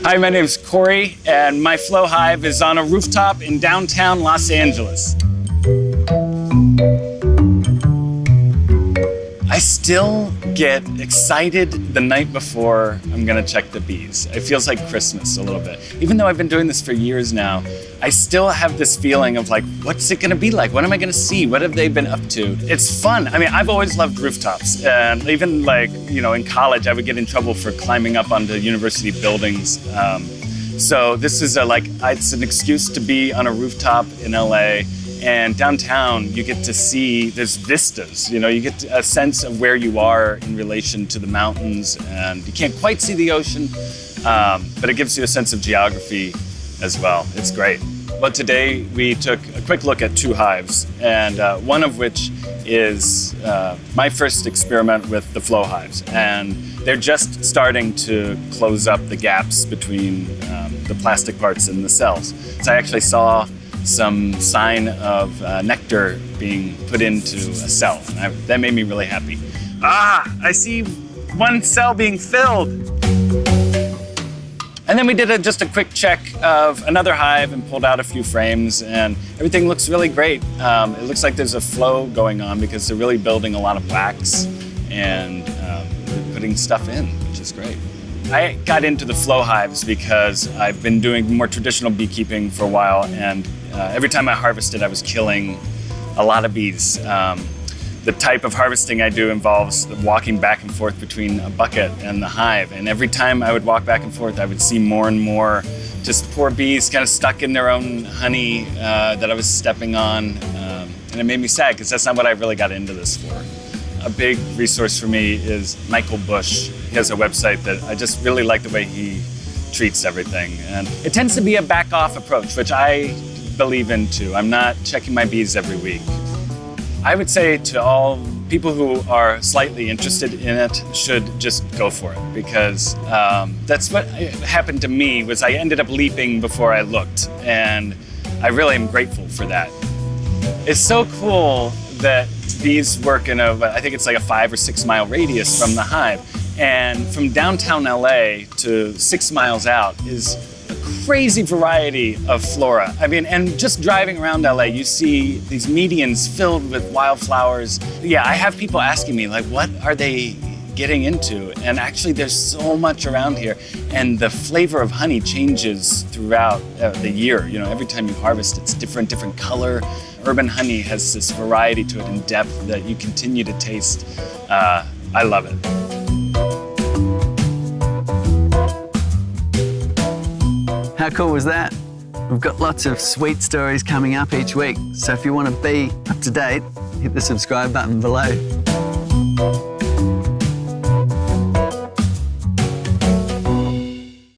Hi, my name's Kori, and my flow hive is on a rooftop in downtown Los Angeles. I still get excited the night before I'm gonna check the bees. It feels like Christmas a little bit. Even though I've been doing this for years now, I still have this feeling of like, what's it gonna be like? What am I gonna see? What have they been up to? It's fun. I mean, I've always loved rooftops. And even like, in college, I would get in trouble for climbing up onto university buildings. So this is it's an excuse to be on a rooftop in LA. And downtown, you get to see, there's vistas, you get a sense of where you are in relation to the mountains, and you can't quite see the ocean, but it gives you a sense of geography as well. It's great. But today we took a quick look at 2 hives, and one of which is my first experiment with the flow hives. And they're just starting to close up the gaps between the plastic parts and the cells. So I actually saw some sign of nectar being put into a cell. And that made me really happy. I see one cell being filled. And then we did just a quick check of another hive and pulled out a few frames, and everything looks really great. It looks like there's a flow going on because they're really building a lot of wax and they're putting stuff in, which is great. I got into the flow hives because I've been doing more traditional beekeeping for a while, and every time I harvested, I was killing a lot of bees. The type of harvesting I do involves walking back and forth between a bucket and the hive, and every time I would walk back and forth, I would see more and more just poor bees kind of stuck in their own honey that I was stepping on, and it made me sad because that's not what I really got into this for. A big resource for me is Michael Bush. He has a website that I just really like the way he treats everything. And it tends to be a back-off approach, which I believe in too. I'm not checking my bees every week. I would say to all people who are slightly interested in it should just go for it, because that's what happened to me. Was I ended up leaping before I looked, and I really am grateful for that. It's so cool that bees work in I think it's like a 5 or 6 mile radius from the hive. And from downtown LA to 6 miles out is a crazy variety of flora. I mean, and just driving around LA, you see these medians filled with wildflowers. Yeah, I have people asking me, like, what are they getting into? And actually, there's so much around here. And the flavor of honey changes throughout the year. Every time you harvest, it's different color. Urban honey has this variety to it in depth that you continue to taste. I love it. How cool was that? We've got lots of sweet stories coming up each week, so if you want to be up to date, hit the subscribe button below.